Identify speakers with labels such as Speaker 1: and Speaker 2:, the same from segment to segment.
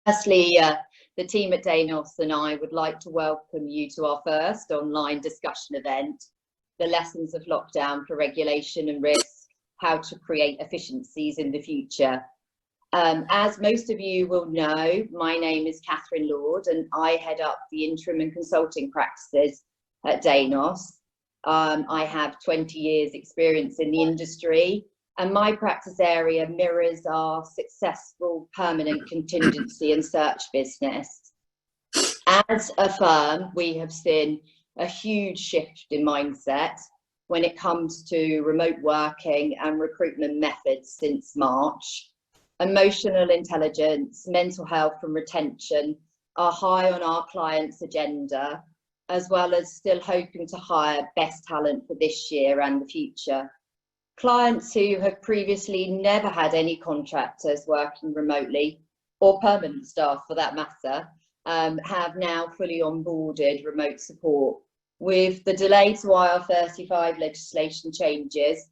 Speaker 1: Firstly, the team at Danos and I would like to welcome you to our first online discussion event, The Lessons of Lockdown for Regulation and Risk, How to Create Efficiencies in the Future. As most of you will know, my name is Katherine and I head up the interim and consulting practices at Danos. I have 20 years experience in the industry, and my practice area mirrors our successful permanent contingency and search business. As a firm, we have seen a huge shift in mindset when it comes to remote working and recruitment methods since March. Emotional intelligence, mental health and retention are high on our clients' agenda, as well as still hoping to hire best talent for this year and the future. Clients who have previously never had any contractors working remotely, or permanent staff for that matter, have now fully onboarded remote support. With the delay to IR35 legislation changes,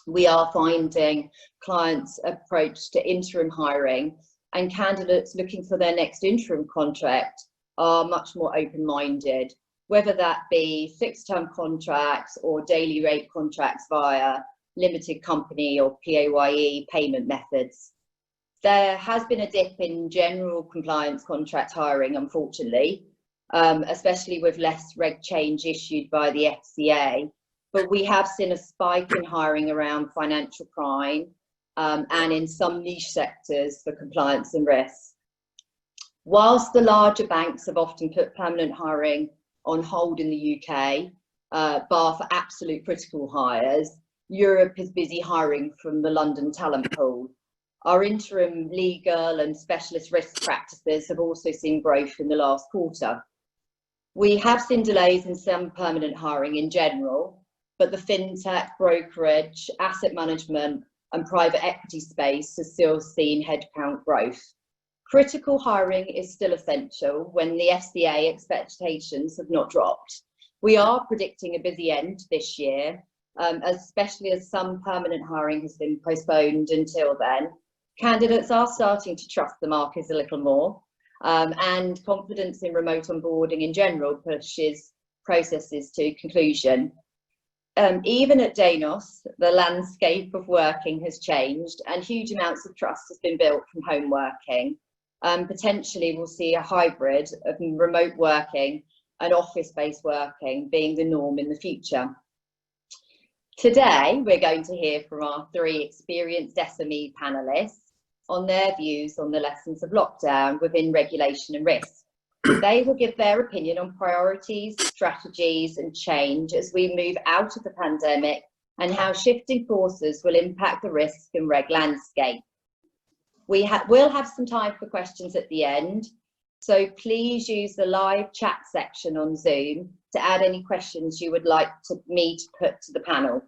Speaker 1: we are finding clients' approach to interim hiring and candidates looking for their next interim contract are much more open-minded, whether that be fixed-term contracts or daily rate contracts via limited company or PAYE payment methods. There has been a dip in general compliance contract hiring, unfortunately, especially with less reg change issued by the FCA. But we have seen a spike in hiring around financial crime and in some niche sectors for compliance and risk. Whilst the larger banks have often put permanent hiring on hold in the UK, bar for absolute critical hires, Europe is busy hiring from the London talent pool. Our interim legal and specialist risk practices have also seen growth in the last quarter. We have seen delays in some permanent hiring in general, but the fintech, brokerage, asset management and private equity space has still seen headcount growth. Critical hiring is still essential when the FCA expectations have not dropped. We are predicting a busy end this year, especially as some permanent hiring has been postponed until then. Candidates are starting to trust the markets a little more, and confidence in remote onboarding in general pushes processes to conclusion. Even at Danos, the landscape of working has changed and huge amounts of trust has been built from home working. Potentially we'll see a hybrid of remote working and office-based working being the norm in the future. Today, we're going to hear from our three experienced SME panellists on their views on the lessons of lockdown within regulation and risk. They will give their opinion on priorities, strategies and change as we move out of the pandemic and how shifting forces will impact the risk and reg landscape. We'll have some time for questions at the end, so please use the live chat section on Zoom to add any questions you would like me to put to the panel.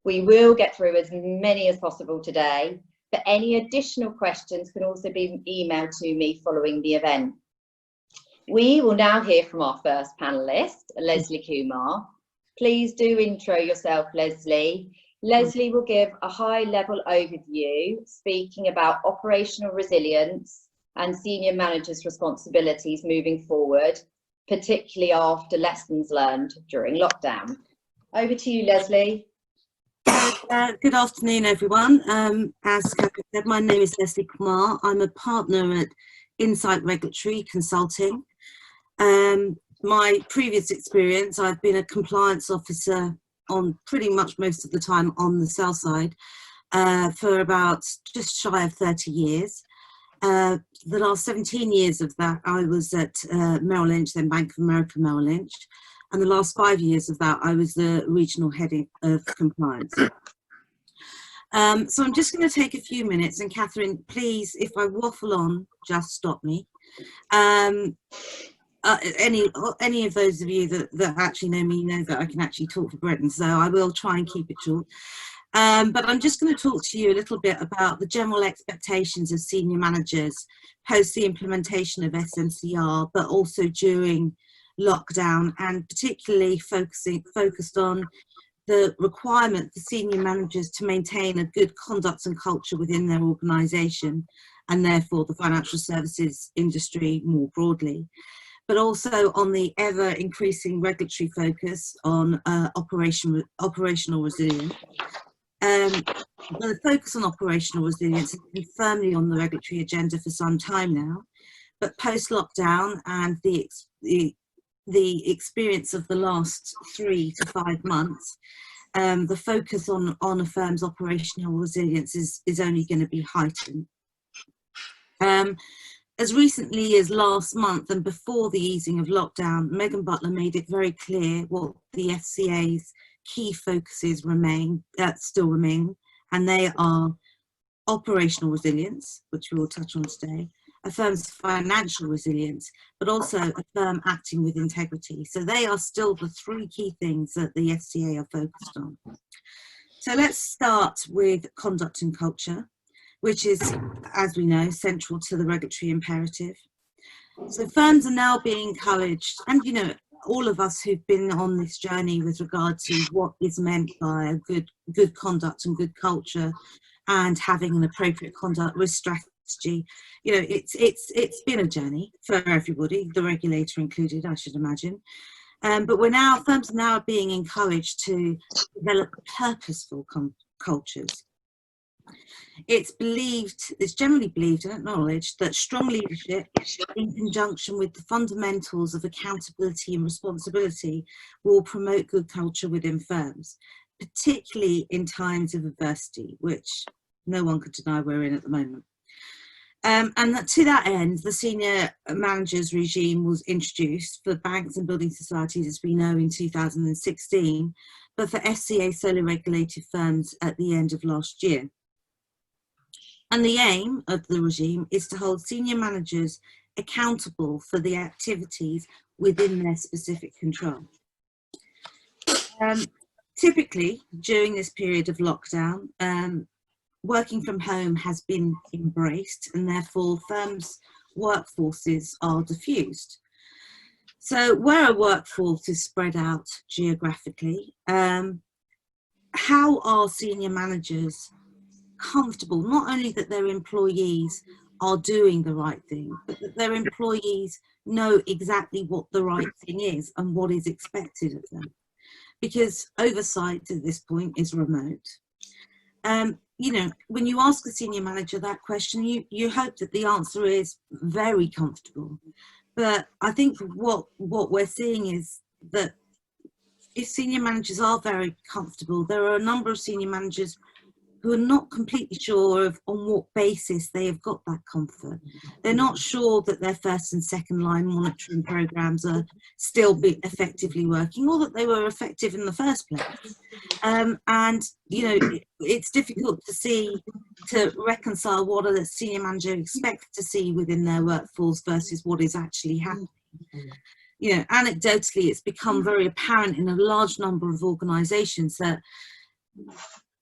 Speaker 1: We will get through as many as possible today, but any additional questions can also be emailed to me following the event. We will now hear from our first panellist, Lesley Kumar. Please do intro yourself, Lesley. Lesley will give a high-level overview, speaking about operational resilience and senior managers' responsibilities moving forward, particularly after lessons learned during lockdown. Over to you, Lesley.
Speaker 2: Good afternoon, everyone. As Katherine said, my name is Lesley Kumar. I'm a partner at Insight Regulatory Consulting. My previous experience, I've been a compliance officer on pretty much most of the time on the sell side for about just shy of 30 years. The last 17 years of that I was at Merrill Lynch, then Bank of America Merrill Lynch, and the last 5 years of that I was the regional head of compliance. So I'm just going to take a few minutes, and Katherine, please, if I waffle on, just stop me. Any of those of you that actually know me know that I can actually talk for Britain, so I will try and keep it short. But I'm just going to talk to you a little bit about the general expectations of senior managers post the implementation of SMCR, but also during lockdown, and particularly focused on the requirement for senior managers to maintain a good conduct and culture within their organisation, and therefore the financial services industry more broadly, but also on the ever increasing regulatory focus on operational resilience. The focus on operational resilience has been firmly on the regulatory agenda for some time now, but post-lockdown and the experience of the last 3 to 5 months, the focus on a firm's operational resilience is only going to be heightened. As recently as last month and before the easing of lockdown, Megan Butler made it very clear what the FCA's key focuses still remain, and they are operational resilience, which we will touch on today, a firm's financial resilience, but also a firm acting with integrity. So they are still the 3 key things that the FCA are focused on. So let's start with conduct and culture, which is, as we know, central to the regulatory imperative. So firms are now being encouraged, and you know, all of us who've been on this journey with regard to what is meant by a good conduct and good culture and having an appropriate conduct risk strategy, you know, it's been a journey for everybody, the regulator included, I should imagine. But firms are now being encouraged to develop purposeful cultures. It's generally believed and acknowledged that strong leadership in conjunction with the fundamentals of accountability and responsibility will promote good culture within firms, particularly in times of adversity, which no one could deny we're in at the moment. And to that end, the senior managers regime was introduced for banks and building societies, as we know, in 2016, but for FCA solely regulated firms at the end of last year. And the aim of the regime is to hold senior managers accountable for the activities within their specific control. Typically, during this period of lockdown, working from home has been embraced, and therefore firms' workforces are diffused. So where a workforce is spread out geographically, how are senior managers comfortable, not only that their employees are doing the right thing, but that their employees know exactly what the right thing is and what is expected of them? Because oversight at this point is remote. You know, when you ask a senior manager that question, you hope that the answer is very comfortable. But I think what we're seeing is that if senior managers are very comfortable, there are a number of senior managers who are not completely sure of on what basis they have got that comfort. They're not sure that their first and second line monitoring programs are still effectively working, or that they were effective in the first place. And you know, it's difficult to reconcile what a senior manager expects to see within their workforce versus what is actually happening. You know, anecdotally, it's become very apparent in a large number of organisations that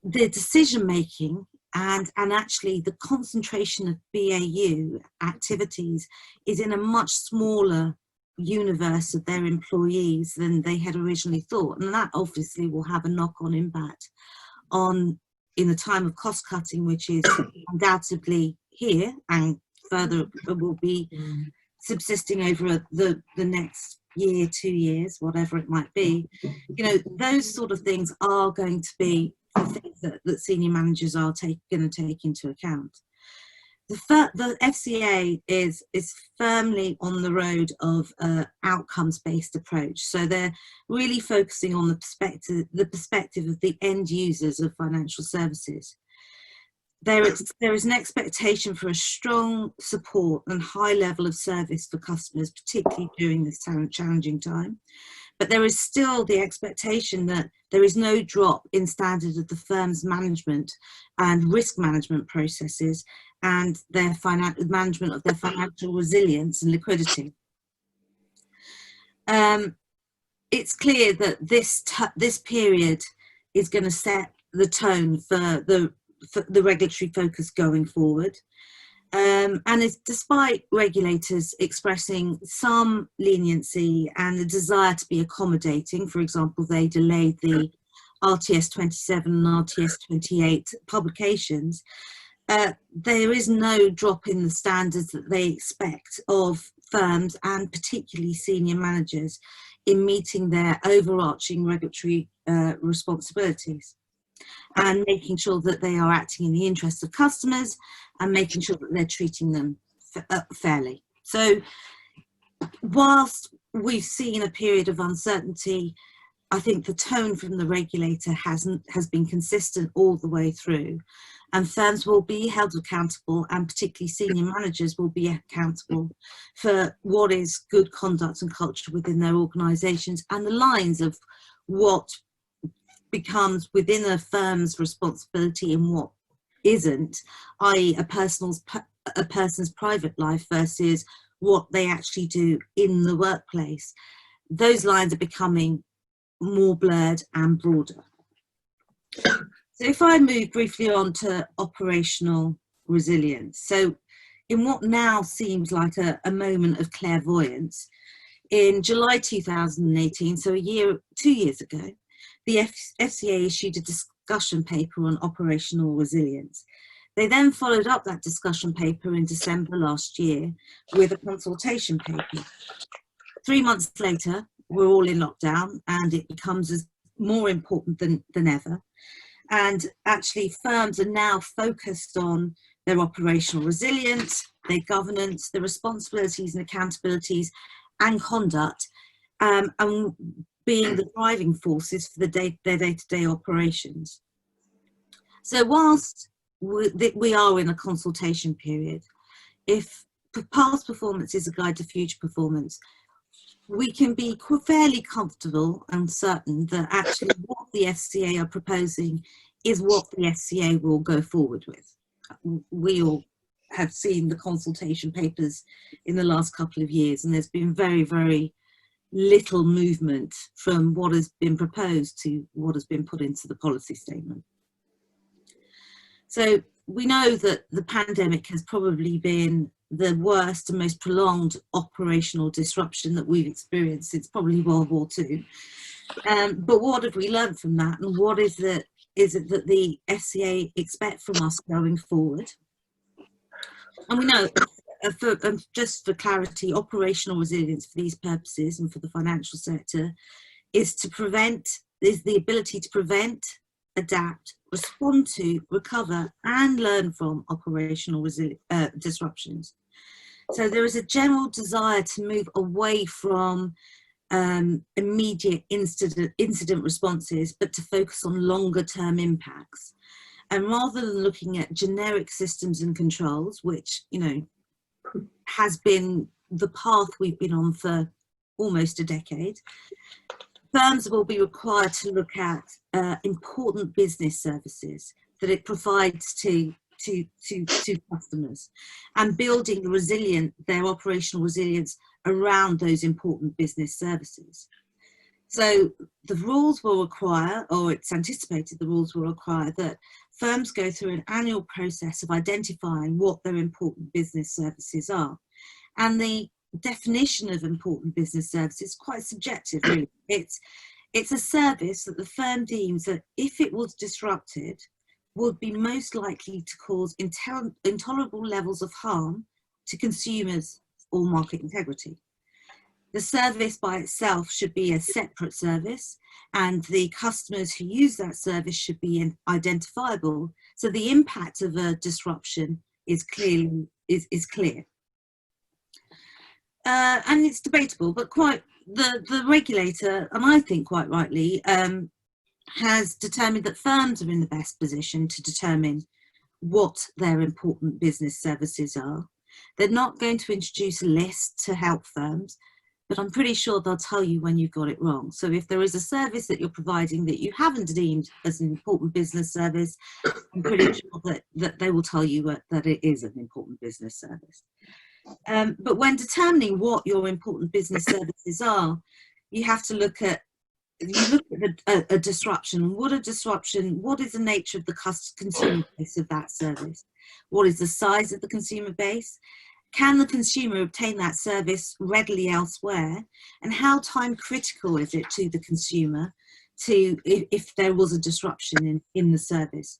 Speaker 2: the decision making and actually the concentration of BAU activities is in a much smaller universe of their employees than they had originally thought, and that obviously will have a knock-on impact in the time of cost cutting, which is undoubtedly here and further will be subsisting over the next year, 2 years, whatever it might be. You know, those sort of things are going to be the things that senior managers are going to take into account. The FCA is firmly on the road of outcomes-based approach. So they're really focusing on the perspective of the end users of financial services. There is an expectation for a strong support and high level of service for customers, particularly during this challenging time. But there is still the expectation that there is no drop in standard of the firm's management and risk management processes and their management of their financial resilience and liquidity. It's clear that this period is going to set the tone for the regulatory focus going forward. And it's despite regulators expressing some leniency and the desire to be accommodating. For example, they delayed the RTS 27 and RTS 28 publications, there is no drop in the standards that they expect of firms, and particularly senior managers, in meeting their overarching regulatory responsibilities and making sure that they are acting in the interests of customers and making sure that they're treating them fairly. So whilst we've seen a period of uncertainty, I think the tone from the regulator has been consistent all the way through, and firms will be held accountable, and particularly senior managers will be accountable for what is good conduct and culture within their organisations, and the lines of what becomes within a firm's responsibility and what isn't, i.e. a person's private life versus what they actually do in the workplace. Those lines are becoming more blurred and broader. So if I move briefly on to operational resilience. So in what now seems like a moment of clairvoyance, in July 2018, so 2 years ago, the FCA issued a discussion paper on operational resilience. They then followed up that discussion paper in December last year with a consultation paper. 3 months later, we're all in lockdown, and it becomes more important than ever. And actually, firms are now focused on their operational resilience, their governance, their responsibilities and accountabilities and conduct, and being the driving forces for their day-to-day operations. So whilst we are in a consultation period, if past performance is a guide to future performance, we can be fairly comfortable and certain that actually what the FCA are proposing is what the FCA will go forward with. We all have seen the consultation papers in the last couple of years, and there's been very, very little movement from what has been proposed to what has been put into the policy statement. So we know that the pandemic has probably been the worst and most prolonged operational disruption that we've experienced since probably World War II. But what have we learned from that, and what is it that the FCA expect from us going forward? And we know, just for clarity, operational resilience for these purposes and for the financial sector is the ability to prevent, adapt, respond to, recover and learn from operational disruptions. So there is a general desire to move away from immediate incident responses, but to focus on longer term impacts. And rather than looking at generic systems and controls, which, you know, has been the path we've been on for almost a decade, firms will be required to look at important business services that it provides to customers, and building their operational resilience around those important business services. So the rules will require, or it's anticipated the rules will require, that firms go through an annual process of identifying what their important business services are. And the definition of important business service is quite subjective, really. It's a service that the firm deems that, if it was disrupted, would be most likely to cause intolerable levels of harm to consumers or market integrity. The service by itself should be a separate service, and the customers who use that service should be identifiable, so the impact of a disruption is clear. And it's debatable, but the regulator, and I think quite rightly, has determined that firms are in the best position to determine what their important business services are. They're not going to introduce a list to help firms, but I'm pretty sure they'll tell you when you got it wrong. So if there is a service that you're providing that you haven't deemed as an important business service, I'm pretty sure that they will tell you that it is an important business service. But when determining what your important business services are, you have to look at a disruption. What is the nature of the consumer base of that service? What is the size of the consumer base? Can the consumer obtain that service readily elsewhere? And how time critical is it to the consumer to if there was a disruption in the service.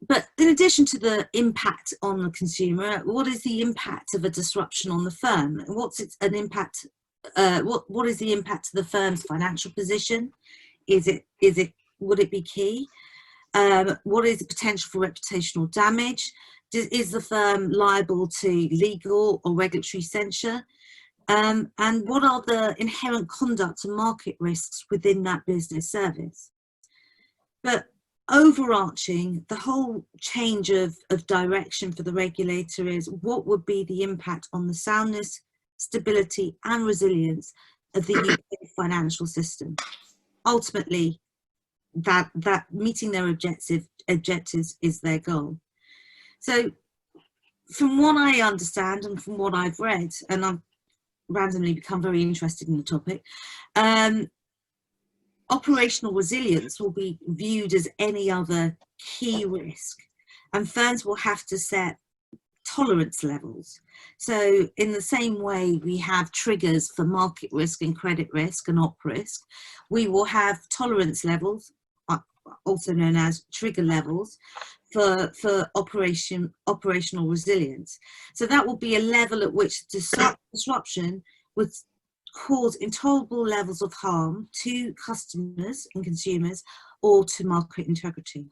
Speaker 2: But in addition to the impact on the consumer, what is the impact of a disruption on the firm? What's an impact? What is the impact to the firm's financial position? Would it be key? What is the potential for reputational damage? Is the firm liable to legal or regulatory censure? And what are the inherent conduct and market risks within that business service? But overarching, the whole change of direction for the regulator is what would be the impact on the soundness, stability and resilience of the UK financial system. Ultimately, that meeting their objectives is their goal. So from what I understand and from what I've read, and I've randomly become very interested in the topic, operational resilience will be viewed as any other key risk, and firms will have to set tolerance levels. So in the same way we have triggers for market risk and credit risk and op risk, we will have tolerance levels, also known as trigger levels, for operational resilience. So that will be a level at which disruption would cause intolerable levels of harm to customers and consumers or to market integrity.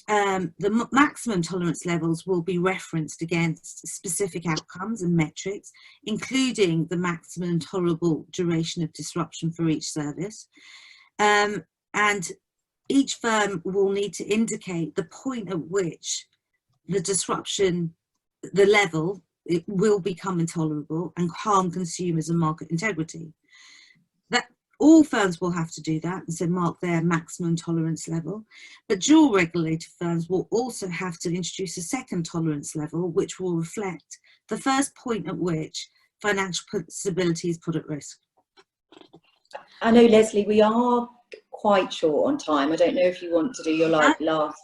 Speaker 2: The maximum tolerance levels will be referenced against specific outcomes and metrics, including the maximum tolerable duration of disruption for each service. And each firm will need to indicate the point at which the disruption, the level, it will become intolerable and harm consumers and market integrity. That all firms will have to do that, and so mark their maximum tolerance level. But dual regulated firms will also have to introduce a second tolerance level, which will reflect the first point at which financial stability is put at risk.
Speaker 1: I know, Lesley, we are quite short on time. I don't know if you want to do your last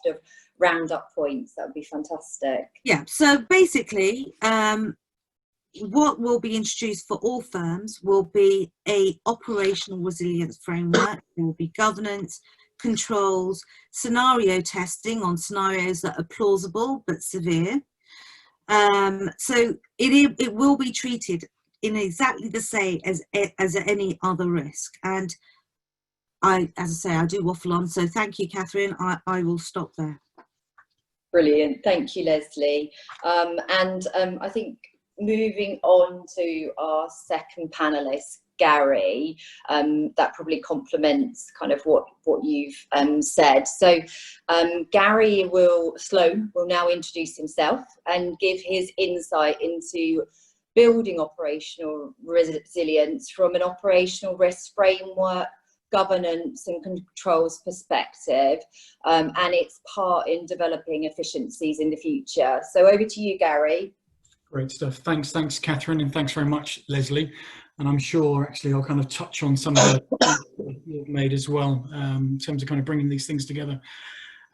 Speaker 1: of roundup points. That would be fantastic.
Speaker 2: Yeah, so basically what will be introduced for all firms will be a operational resilience framework. There will be governance, controls, scenario testing on scenarios that are plausible but severe. So it will be treated in exactly the same as any other risk. And as I say, I do waffle on, so thank you, Katherine. I will stop there.
Speaker 1: Brilliant, thank you, Lesley. I think moving on to our second panelist, Gary, that probably complements kind of what you've said. So Gary Sloan will now introduce himself and give his insight into building operational resilience from an operational risk framework, governance and controls perspective, and its part in developing efficiencies in the future. So over to you, Gary.
Speaker 3: Great stuff. Thanks, Katherine, and thanks very much, Lesley. And I'm sure actually I'll kind of touch on some of the points that you've made as well, in terms of kind of bringing these things together.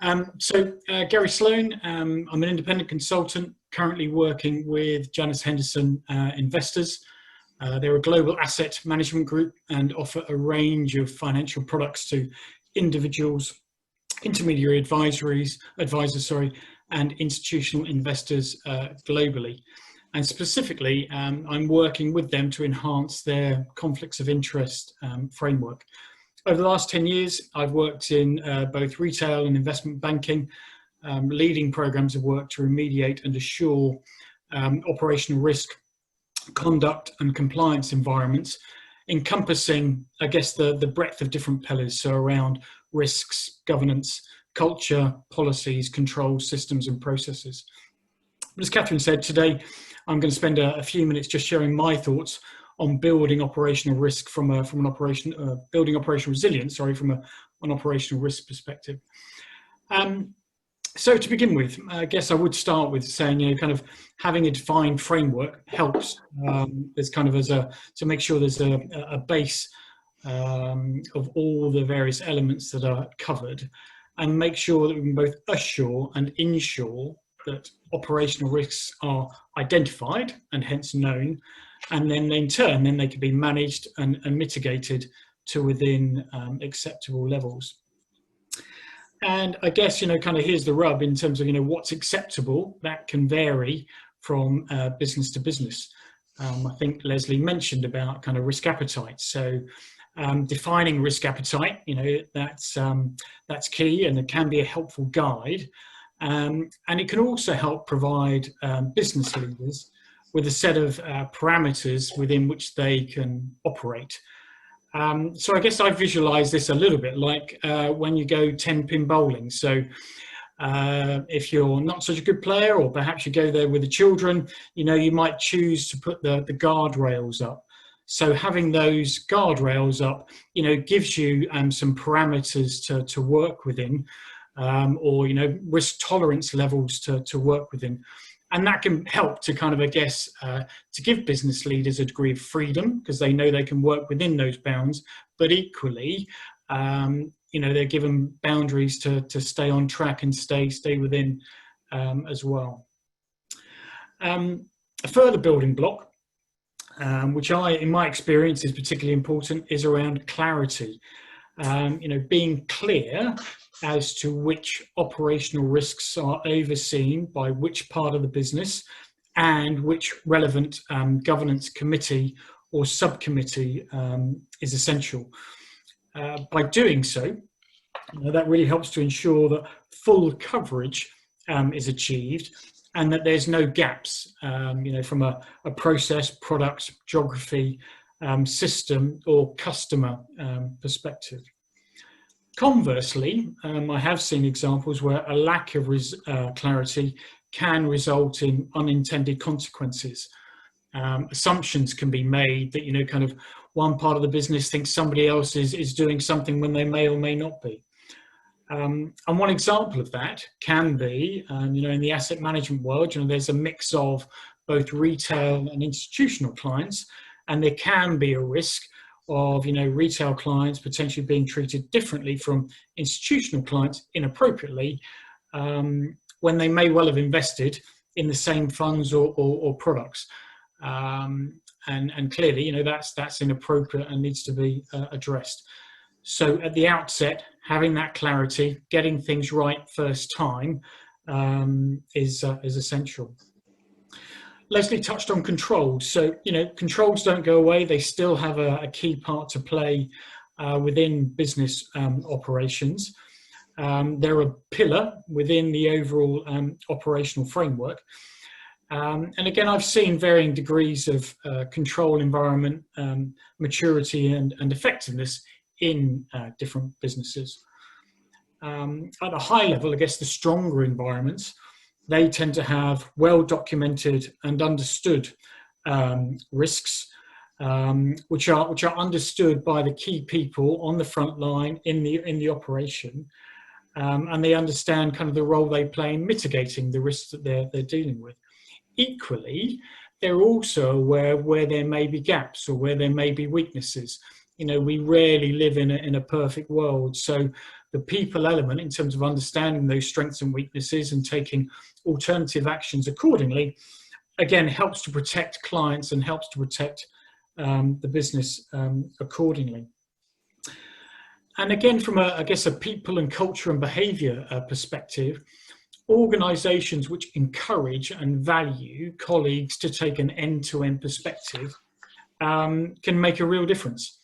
Speaker 3: Gary Sloan, I'm an independent consultant currently working with Janus Henderson Investors. They're a global asset management group and offer a range of financial products to individuals, intermediary advisors, and institutional investors globally. And specifically, I'm working with them to enhance their conflicts of interest framework. Over the last 10 years, I've worked in both retail and investment banking, leading programs of work to remediate and assure operational risk, conduct and compliance environments, encompassing, I guess, the breadth of different pillars, so around risks, governance, culture, policies, controls, systems and processes. But as Katherine said, today I'm going to spend a few minutes just sharing my thoughts on building operational risk building operational resilience, from an operational risk perspective. So to begin with, I guess I would start with saying, kind of having a defined framework helps. There's kind of to make sure there's a base of all the various elements that are covered, and make sure that we can both assure and ensure that operational risks are identified and hence known, and then in turn, they can be managed and mitigated to within acceptable levels. And I guess, kind of here's the rub in terms of, what's acceptable. That can vary from business to business. I think Lesley mentioned about kind of risk appetite. So defining risk appetite, that's key, and it can be a helpful guide. And it can also help provide business leaders with a set of parameters within which they can operate. So I guess I visualize this a little bit like when you go 10-pin bowling. So if you're not such a good player, or perhaps you go there with the children, you might choose to put the guardrails up. So having those guardrails up, gives you some parameters to work within, or, risk tolerance levels to work within. And that can help to kind of, I guess, to give business leaders a degree of freedom, because they know they can work within those bounds, but equally, they're given boundaries to stay on track and stay within as well. A further building block, which in my experience is particularly important, is around clarity. Being clear as to which operational risks are overseen by which part of the business and which relevant governance committee or subcommittee is essential. By doing so, that really helps to ensure that full coverage is achieved and that there's no gaps, from a process, product, geography, system or customer perspective. Conversely, I have seen examples where a lack of clarity can result in unintended consequences. Assumptions can be made that, kind of one part of the business thinks somebody else is doing something when they may or may not be. And one example of that can be, in the asset management world, there's a mix of both retail and institutional clients, and there can be a risk of, retail clients potentially being treated differently from institutional clients inappropriately, when they may well have invested in the same funds or products. And clearly, that's inappropriate and needs to be addressed. So at the outset, having that clarity, getting things right first time is essential. Lesley touched on controls. So, controls don't go away. They still have a key part to play within business operations. They're a pillar within the overall operational framework. And again, I've seen varying degrees of control environment, maturity and effectiveness in different businesses. At a high level, I guess the stronger environments, they tend to have well-documented and understood risks, which are understood by the key people on the front line in the operation, and they understand kind of the role they play in mitigating the risks that they're dealing with. Equally, they're also aware where there may be gaps or where there may be weaknesses. We rarely live in a perfect world, so the people element in terms of understanding those strengths and weaknesses and taking alternative actions accordingly, again, helps to protect clients and helps to protect the business accordingly. And again, from a people and culture and behaviour perspective, organisations which encourage and value colleagues to take an end-to-end perspective can make a real difference.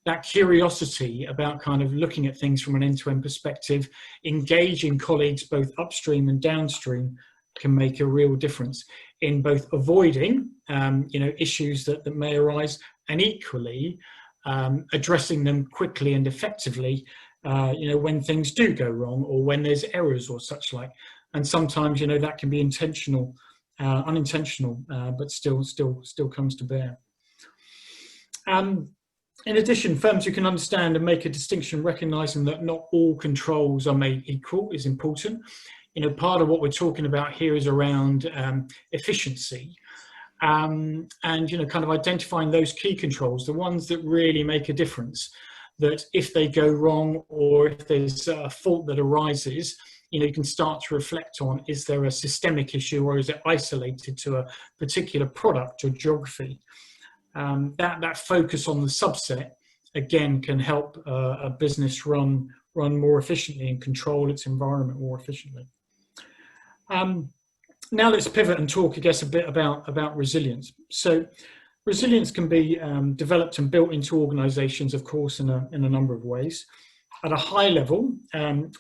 Speaker 3: That curiosity about kind of looking at things from an end-to-end perspective, engaging colleagues both upstream and downstream, can make a real difference in both avoiding issues that may arise, and equally addressing them quickly and effectively when things do go wrong or when there's errors or such like. And sometimes that can be intentional, unintentional, but still comes to bear. In addition, firms who can understand and make a distinction, recognising that not all controls are made equal, is important. Part of what we're talking about here is around efficiency, and kind of identifying those key controls, the ones that really make a difference, that if they go wrong or if there's a fault that arises, you can start to reflect on, is there a systemic issue or is it isolated to a particular product or geography? That focus on the subset, again, can help a business run more efficiently and control its environment more efficiently. Now let's pivot and talk, I guess, a bit about resilience. So resilience can be developed and built into organizations, of course, in a number of ways. At a high level,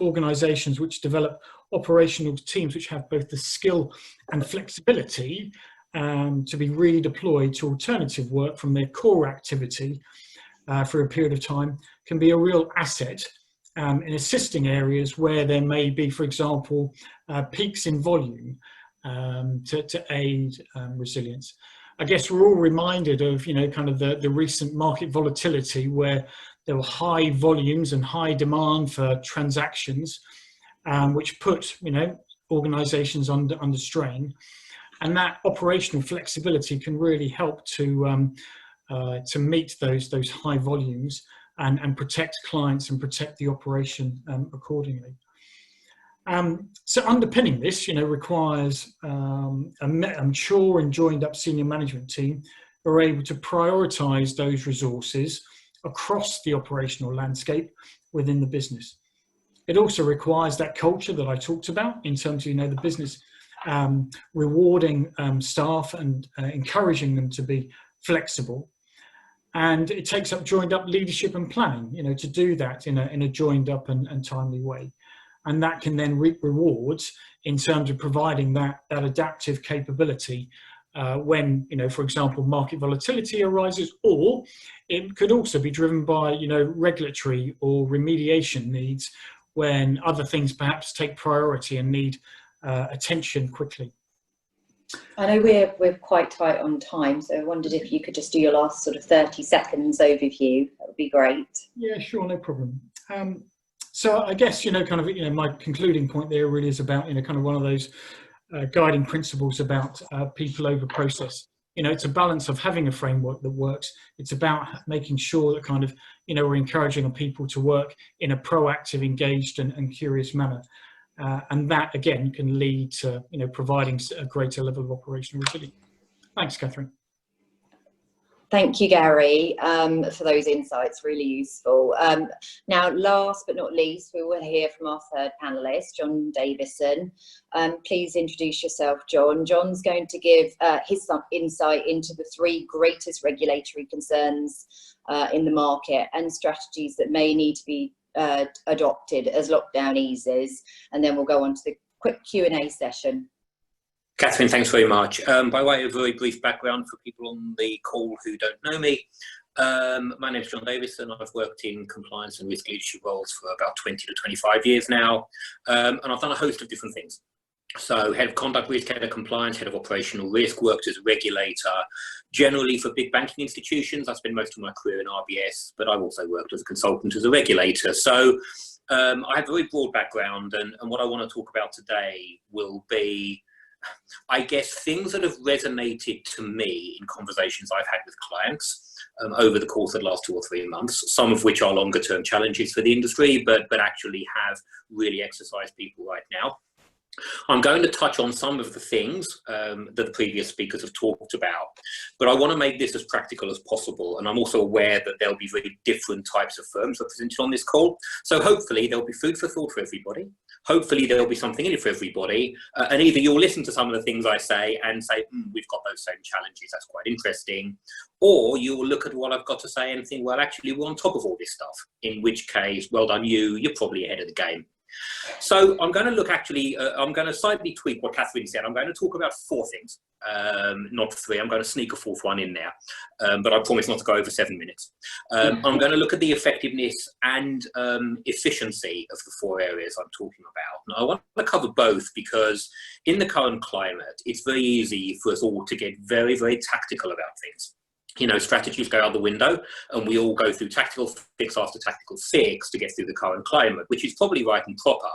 Speaker 3: organizations which develop operational teams which have both the skill and flexibility to be redeployed to alternative work from their core activity for a period of time can be a real asset in assisting areas where there may be, for example, peaks in volume to aid resilience. I guess we're all reminded of, kind of the recent market volatility where there were high volumes and high demand for transactions, which put, organizations under strain. And that operational flexibility can really help to meet those high volumes and protect clients and protect the operation accordingly. So underpinning this, requires a mature and joined up senior management team who are able to prioritise those resources across the operational landscape within the business. It also requires that culture that I talked about in terms of, the business rewarding staff and encouraging them to be flexible. And it takes up joined up leadership and planning, to do that in a joined up and timely way. And that can then reap rewards in terms of providing that adaptive capability when, for example, market volatility arises, or it could also be driven by, regulatory or remediation needs when other things perhaps take priority and need attention quickly.
Speaker 1: I know we're quite tight on time, so I wondered if you could just do your last sort of 30 seconds overview. That would be great. Yeah,
Speaker 3: sure, no problem. So I guess, my concluding point there really is about, kind of one of those guiding principles about people over process. It's a balance of having a framework that works. It's about making sure that kind of, we're encouraging people to work in a proactive, engaged and curious manner. And that, again, can lead to, providing a greater level of operational resilience. Thanks, Katherine.
Speaker 1: Thank you, Gary, for those insights, really useful. Now, last but not least, we will hear from our third panellist, John Davison. Please introduce yourself, John. John's going to give his insight into the 3 greatest regulatory concerns in the market and strategies that may need to be adopted as lockdown eases. And then we'll go on to the quick Q&A session.
Speaker 4: Katherine, thanks very much. By way of a very brief background for people on the call who don't know me, my name is John Davison. I've worked in compliance and risk leadership roles for about 20 to 25 years now, and I've done a host of different things. So head of conduct risk, head of compliance, head of operational risk, worked as a regulator, generally for big banking institutions. I spent most of my career in RBS, but I've also worked as a consultant as a regulator. So I have a very broad background, and what I want to talk about today will be, I guess, things that have resonated to me in conversations I've had with clients over the course of the last 2 or 3 months, some of which are longer term challenges for the industry, but actually have really exercised people right now. I'm going to touch on some of the things that the previous speakers have talked about, but I want to make this as practical as possible. And I'm also aware that there'll be very different types of firms represented on this call. So hopefully there'll be food for thought for everybody. Hopefully there'll be something in it for everybody. And either you'll listen to some of the things I say and say, we've got those same challenges, that's quite interesting. Or you'll look at what I've got to say and think, well, actually, we're on top of all this stuff. In which case, well done you, you're probably ahead of the game. So I'm going to look I'm going to slightly tweak what Katherine said. I'm going to talk about 4 things, not 3. I'm going to sneak a 4th one in there, but I promise not to go over 7 minutes. I'm going to look at the effectiveness and efficiency of the 4 areas I'm talking about. Now, I want to cover both because in the current climate, it's very easy for us all to get very, very tactical about things. Strategies go out the window and we all go through tactical fix after tactical fix to get through the current climate, which is probably right and proper.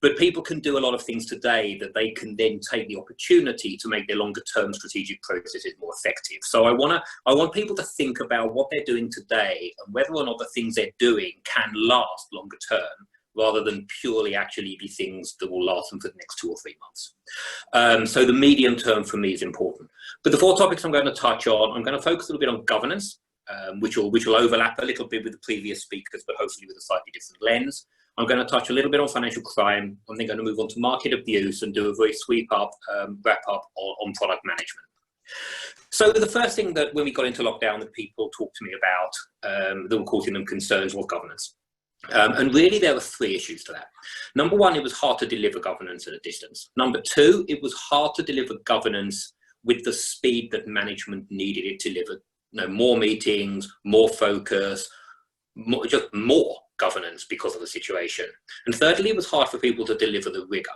Speaker 4: But people can do a lot of things today that they can then take the opportunity to make their longer term strategic processes more effective. So I want people to think about what they're doing today and whether or not the things they're doing can last longer term, rather than purely actually be things that will last them for the next 2 or 3 months. So the medium term for me is important. But the 4 topics I'm going to touch on, I'm going to focus a little bit on governance. which will overlap a little bit with the previous speakers, but hopefully with a slightly different lens. I'm going to touch a little bit on financial crime. I'm then going to move on to market abuse and do a very wrap up on product management. So the first thing that when we got into lockdown that people talked to me about that were causing them concerns was governance. And really there were three issues to that. Number one, it was hard to deliver governance at a distance. Number two, it was hard to deliver governance with the speed that management needed it to deliver. More meetings, more focus, just more governance because of the situation. And thirdly, it was hard for people to deliver the rigor.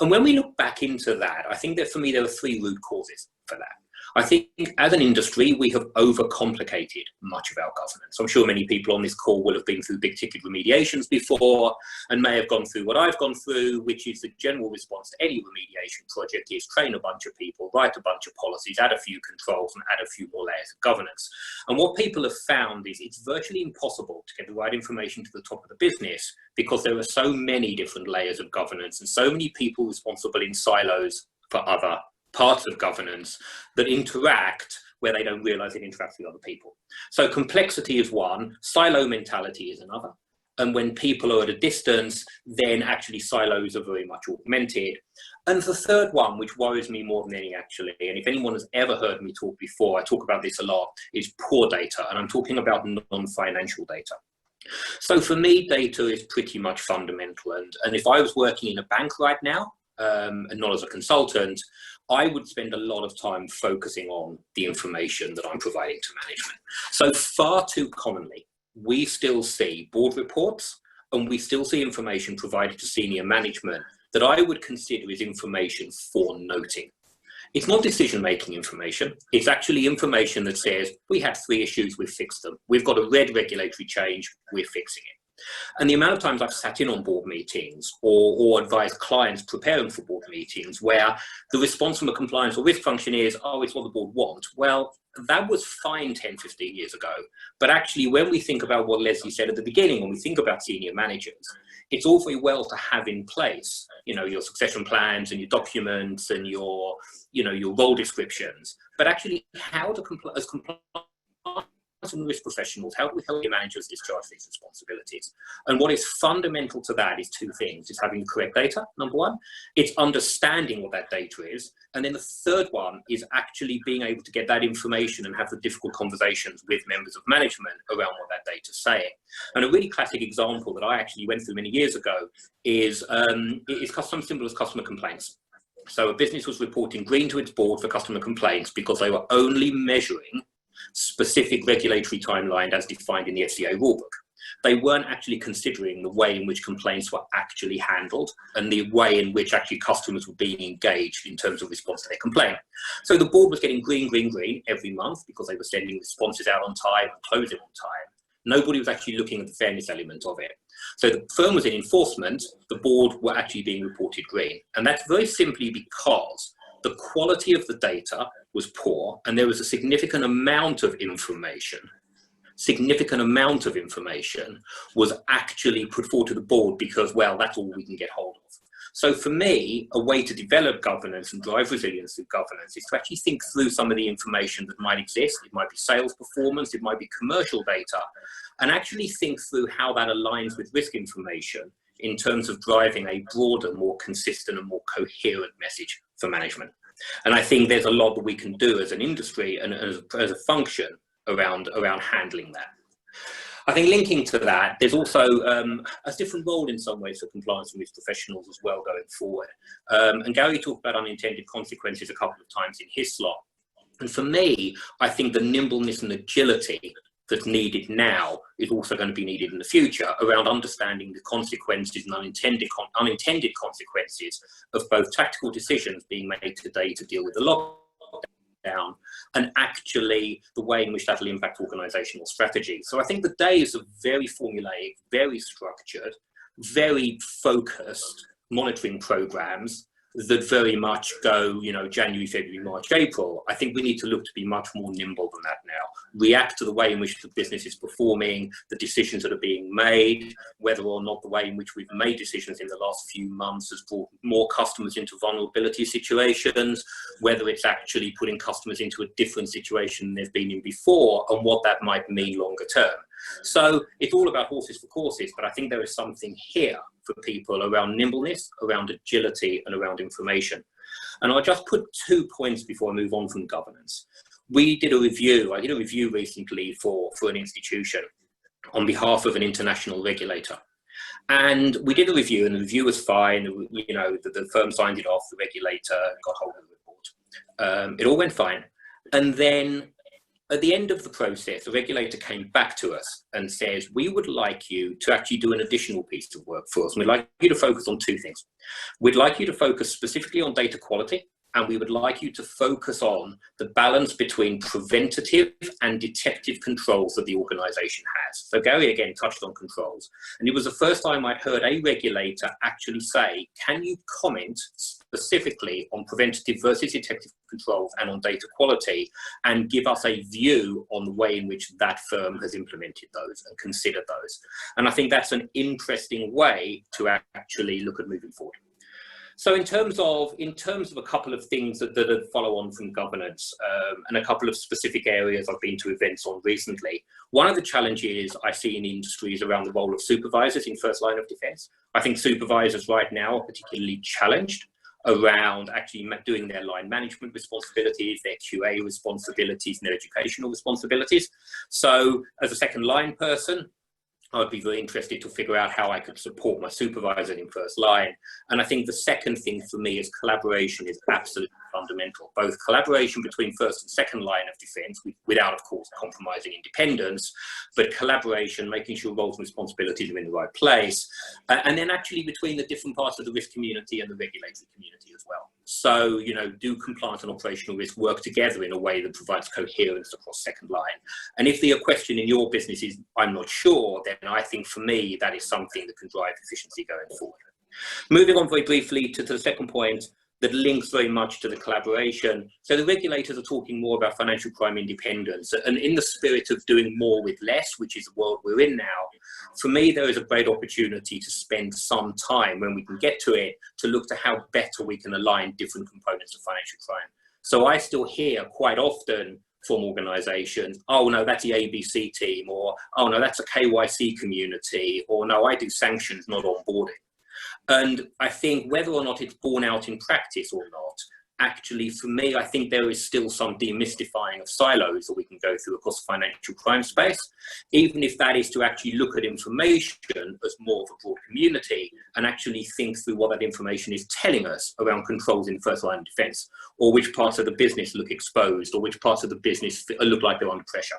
Speaker 4: And when we look back into that, I think that for me, there are three root causes for that. I think as an industry, we have overcomplicated much of our governance. I'm sure many people on this call will have been through big ticket remediations before and may have gone through what I've gone through, which is the general response to any remediation project is train a bunch of people, write a bunch of policies, add a few controls and add a few more layers of governance. And what people have found is it's virtually impossible to get the right information to the top of the business because there are so many different layers of governance and so many people responsible in silos for other parts of governance that interact where they don't realize it interacts with other people. So complexity is one, silo mentality is another. And when people are at a distance, then actually silos are very much augmented. And the third one, which worries me more than any actually, and if anyone has ever heard me talk before, I talk about this a lot, is poor data. And I'm talking about non-financial data. So for me, data is pretty much fundamental. And if I was working in a bank right now, and not as a consultant, I would spend a lot of time focusing on the information that I'm providing to management. So far too commonly, we still see board reports and we still see information provided to senior management that I would consider is information for noting. It's not decision-making information. It's actually information that says, we had 3 issues, we've fixed them. We've got a red regulatory change, we're fixing it. And the amount of times I've sat in on board meetings or advised clients preparing for board meetings where the response from a compliance or risk function is, oh, it's what the board wants. Well, that was fine 10, 15 years ago. But actually, when we think about what Lesley said at the beginning, when we think about senior managers, it's all very well to have in place, your succession plans and your documents and your role descriptions. But actually, how to as compliance and risk professionals, how do we help your managers discharge these responsibilities? And what is fundamental to that is 2 things. It's having the correct data, number one. It's understanding what that data is. And then the third one is actually being able to get that information and have the difficult conversations with members of management around what that data is saying. And a really classic example that I actually went through many years ago is something simple as customer complaints. So a business was reporting green to its board for customer complaints because they were only measuring specific regulatory timeline as defined in the FCA rulebook. They weren't actually considering the way in which complaints were actually handled and the way in which actually customers were being engaged in terms of response to their complaint. So the board was getting green every month because they were sending responses out on time and closing on time. Nobody was actually looking at the fairness element of it. So the firm was in enforcement, the board were actually being reported green. And that's very simply because the quality of the data was poor and there was a significant amount of information was actually put forward to the board because, well, that's all we can get hold of. So for me, a way to develop governance and drive resilience through governance is to actually think through some of the information that might exist. It might be sales performance, it might be commercial data, and actually think through how that aligns with risk information in terms of driving a broader, more consistent and more coherent message for management. And I think there's a lot that we can do as an industry and as a function around handling that. I think linking to that, there's also a different role in some ways for compliance and risk professionals as well going forward. And Gary talked about unintended consequences a couple of times in his slot. And for me, I think the nimbleness and agility that's needed now is also going to be needed in the future around understanding the consequences and unintended consequences of both tactical decisions being made today to deal with the lockdown and actually the way in which that will impact organizational strategy. So I think the days of very formulaic, very structured, very focused monitoring programs that very much go, you know, January, February, March, April. I think we need to look to be much more nimble than that now. React to the way in which the business is performing, the decisions that are being made, whether or not the way in which we've made decisions in the last few months has brought more customers into vulnerability situations, whether it's actually putting customers into a different situation than they've been in before, and what that might mean longer term. So it's all about horses for courses, but I think there is something here for people around nimbleness, around agility, and around information. And I'll just put 2 points before I move on from governance. We did a review, I did a review recently for an institution on behalf of an international regulator. And we did a review, and the review was fine. You know, the firm signed it off, the regulator got hold of the report. It all went fine. And then at the end of the process, the regulator came back to us and says, we would like you to actually do an additional piece of work for us. And we'd like you to focus on 2 things. We'd like you to focus specifically on data quality, and we would like you to focus on the balance between preventative and detective controls that the organization has. So Gary again touched on controls. And it was the first time I'd heard a regulator actually say, can you comment specifically on preventative versus detective controls and on data quality, and give us a view on the way in which that firm has implemented those and considered those. And I think that's an interesting way to actually look at moving forward. So in terms of a couple of things that follow on from governance, and a couple of specific areas I've been to events on recently, one of the challenges I see in industries around the role of supervisors in first line of defense. I think supervisors right now are particularly challenged around actually doing their line management responsibilities, their QA responsibilities, and their educational responsibilities. So as a second line person, I'd be very interested to figure out how I could support my supervisor in first line. And I think the second thing for me is collaboration is absolutely fundamental. Both collaboration between first and second line of defense, without, of course, compromising independence, but collaboration, making sure roles and responsibilities are in the right place, and then actually between the different parts of the risk community and the regulatory community as well. So, you know, do compliance and operational risk work together in a way that provides coherence across second line? And if the question in your business is, I'm not sure, then I think for me, that is something that can drive efficiency going forward. Moving on very briefly to the second point that links very much to the collaboration. So the regulators are talking more about financial crime independence, and in the spirit of doing more with less, which is the world we're in now, for me, there is a great opportunity to spend some time when we can get to it to look to how better we can align different components of financial crime. So I still hear quite often from organizations, oh no, that's the ABC team, or oh no, that's a KYC community, or no, I do sanctions, not onboarding. And I think whether or not it's borne out in practice or not, actually for me, I think there is still some demystifying of silos that we can go through across the financial crime space, even if that is to actually look at information as more of a broad community and actually think through what that information is telling us around controls in first line of defense, or which parts of the business look exposed, or which parts of the business look like they're under pressure.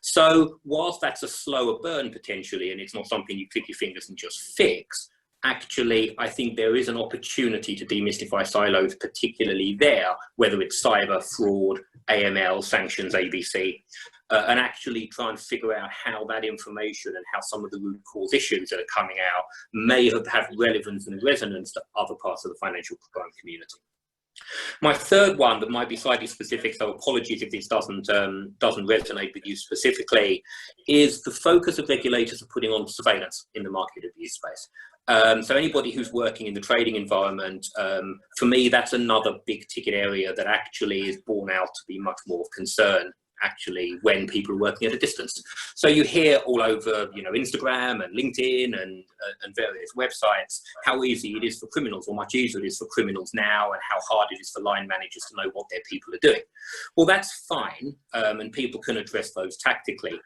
Speaker 4: So whilst that's a slower burn potentially, and it's not something you click your fingers and just fix, actually, I think there is an opportunity to demystify silos, particularly there, whether it's cyber, fraud, AML, sanctions, ABC, and actually try and figure out how that information and how some of the root cause issues that are coming out may have relevance and resonance to other parts of the financial crime community. My third one that might be slightly specific, so apologies if this doesn't resonate with you specifically, is the focus of regulators are putting on surveillance in the market abuse space. So anybody who's working in the trading environment, for me, that's another big ticket area that actually is borne out to be much more of concern actually when people are working at a distance. So you hear all over, you know, Instagram and LinkedIn and various websites how easy it is for criminals, or much easier it is for criminals now, and how hard it is for line managers to know what their people are doing. Well, that's fine, and people can address those tactically.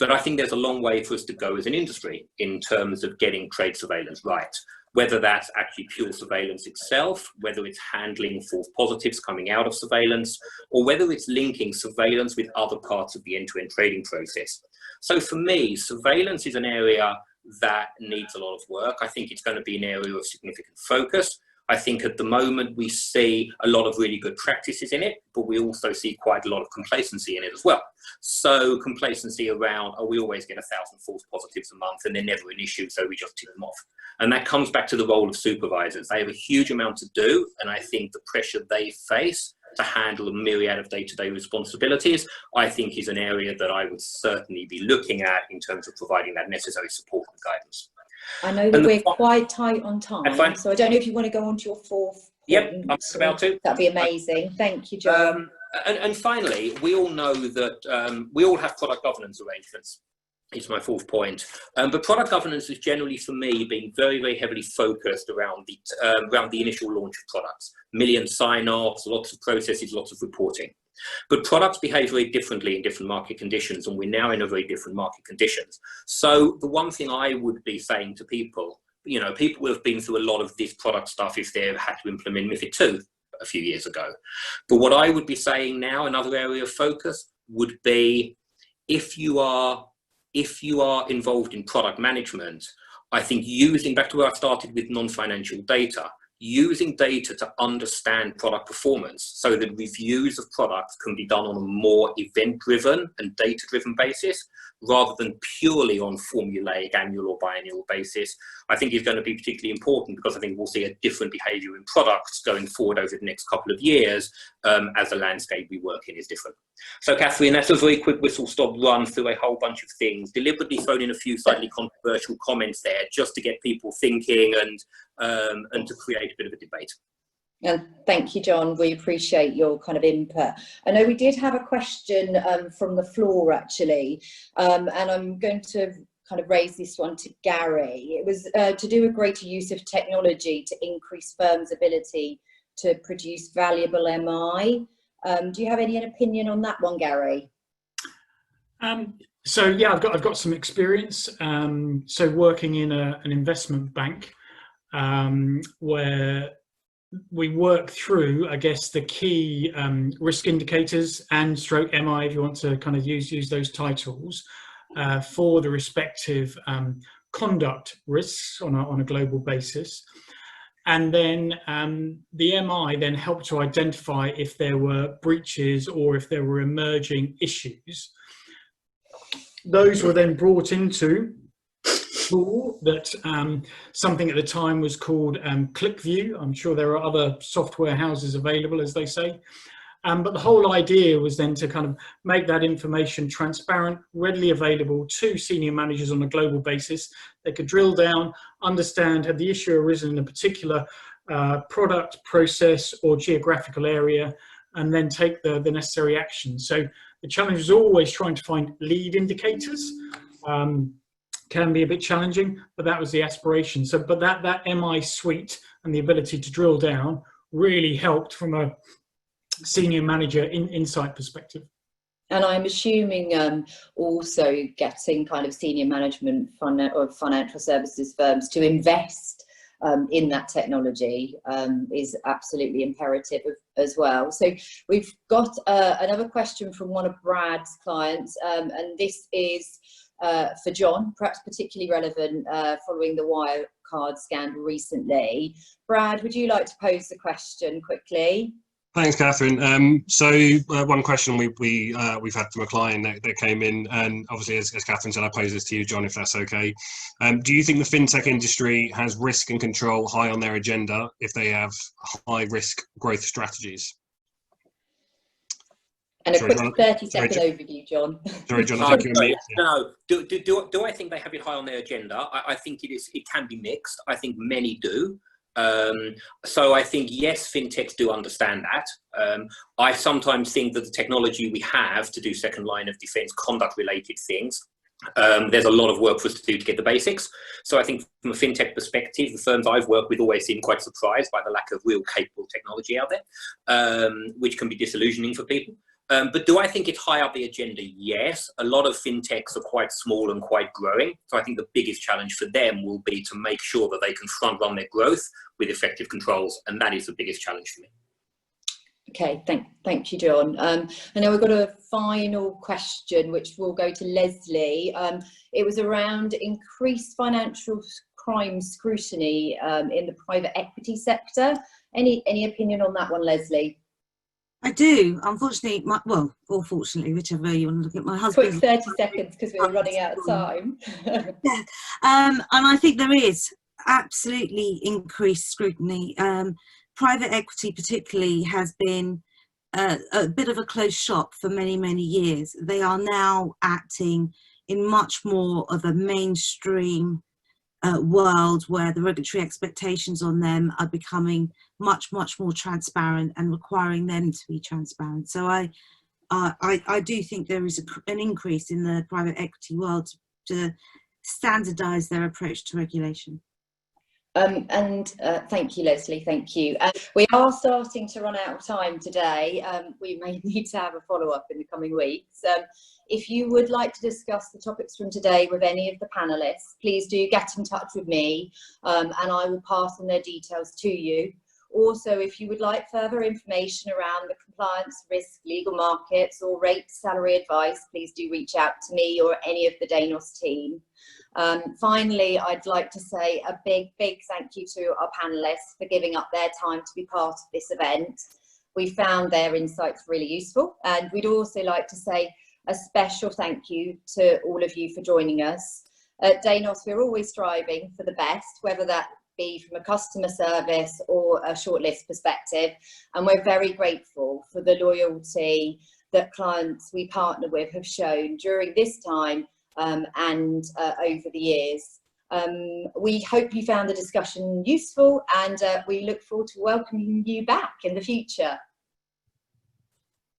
Speaker 4: But I think there's a long way for us to go as an industry in terms of getting trade surveillance right. Whether that's actually pure surveillance itself, whether it's handling false positives coming out of surveillance, or whether it's linking surveillance with other parts of the end-to-end trading process. So for me, surveillance is an area that needs a lot of work. I think it's going to be an area of significant focus. I think at the moment we see a lot of really good practices in it, but we also see quite a lot of complacency in it as well. So complacency around, oh, we always get 1,000 false positives a month and they're never an issue, so we just tick them off. And that comes back to the role of supervisors. They have a huge amount to do, and I think the pressure they face to handle a myriad of day-to-day responsibilities, I think is an area that I would certainly be looking at in terms of providing that necessary support and guidance.
Speaker 1: I know that we're quite tight on time, so I don't know if you want to go on to your fourth.
Speaker 4: Yep, I'm about to.
Speaker 1: That'd be amazing. Thank you, John.
Speaker 4: And finally, we all know that we all have product governance arrangements. It's my fourth point. But product governance is generally, for me, being very, very heavily focused around the initial launch of products. Million sign-offs, lots of processes, lots of reporting. But products behave very differently in different market conditions, and we're now in a very different market conditions. So the one thing I would be saying to people, you know, people will have been through a lot of this product stuff if they had to implement MiFID II a few years ago. But what I would be saying now, another area of focus, would be if you are involved in product management, I think using, back to where I started with non-financial data, using data to understand product performance so that reviews of products can be done on a more event-driven and data-driven basis rather than purely on formulaic annual or biannual basis, I think is going to be particularly important, because I think we'll see a different behaviour in products going forward over the next couple of years as the landscape we work in is different. So Katherine, that's a very quick whistle-stop run through a whole bunch of things, deliberately thrown in a few slightly controversial comments there just to get people thinking and to create a bit of a debate.
Speaker 1: And thank you, John. We appreciate your kind of input. I know we did have a question from the floor, actually, and I'm going to kind of raise this one to Gary. It was to do a greater use of technology to increase firms' ability to produce valuable MI. Do you have any opinion on that one, Gary?
Speaker 3: So yeah, I've got some experience. So working in an investment bank, where we work through, I guess, the key risk indicators and stroke MI, if you want to kind of use those titles, for the respective conduct risks on a global basis. And then the MI then helped to identify if there were breaches or if there were emerging issues. Those were then brought into tool that something at the time was called ClickView. I'm sure there are other software houses available, as they say. But the whole idea was then to kind of make that information transparent, readily available to senior managers on a global basis. They could drill down, understand, had the issue arisen in a particular product, process, or geographical area, and then take the necessary action. So the challenge is always trying to find lead indicators. Can be a bit challenging, but that was the aspiration. So, but that MI suite and the ability to drill down really helped from a senior manager insight perspective.
Speaker 1: And I'm assuming also getting kind of senior management of financial services firms to invest in that technology is absolutely imperative as well. So we've got another question from one of Brad's clients, and this is for John, perhaps particularly relevant following the Wirecard scandal recently. Brad, would you like to pose the question quickly?
Speaker 5: Thanks, Katherine. So one question we've had from a client that came in, and obviously, as Katherine said, I pose this to you, John, if that's okay. Do you think the fintech industry has risk and control high on their agenda if they have high-risk growth strategies?
Speaker 1: And a quick 30-second overview, John.
Speaker 5: Sorry, John, I think you're me.
Speaker 4: No, do I think they have it high on their agenda? I think it can be mixed. I think many do. So I think, yes, fintechs do understand that. I sometimes think that the technology we have to do second line of defense conduct related things, there's a lot of work for us to do to get the basics. So I think from a fintech perspective, the firms I've worked with always seem quite surprised by the lack of real capable technology out there, which can be disillusioning for people. But do I think it's high up the agenda? Yes. A lot of fintechs are quite small and quite growing. So I think the biggest challenge for them will be to make sure that they can front run their growth with effective controls. And that is the biggest challenge for me.
Speaker 1: Okay, thank you, John. And now we've got a final question, which will go to Lesley. It was around increased financial prime scrutiny in the private equity sector. Any opinion on that one, Lesley?
Speaker 2: I do. Unfortunately, well, or fortunately, whichever you want to look at, my husband.
Speaker 1: Quick 30 seconds because we're running out of time.
Speaker 2: Yeah. And I think there is absolutely increased scrutiny. Private equity particularly has been a bit of a closed shop for many, many years. They are now acting in much more of a mainstream world where the regulatory expectations on them are becoming much, much more transparent and requiring them to be transparent. So I do think there is an increase in the private equity world to standardise their approach to regulation.
Speaker 1: Thank you, Lesley, thank you. We are starting to run out of time today. We may need to have a follow-up in the coming weeks. If you would like to discuss the topics from today with any of the panellists, please do get in touch with me and I will pass on their details to you. Also, if you would like further information around the compliance, risk, legal markets or rate salary advice, please do reach out to me or any of the Danos team. Finally, I'd like to say a big thank you to our panellists for giving up their time to be part of this event. We found their insights really useful, and we'd also like to say a special thank you to all of you for joining us. At Danos, we're always striving for the best, whether that be from a customer service or a shortlist perspective, and we're very grateful for the loyalty that clients we partner with have shown during this time and over the years. We hope you found the discussion useful, and we look forward to welcoming you back in the future.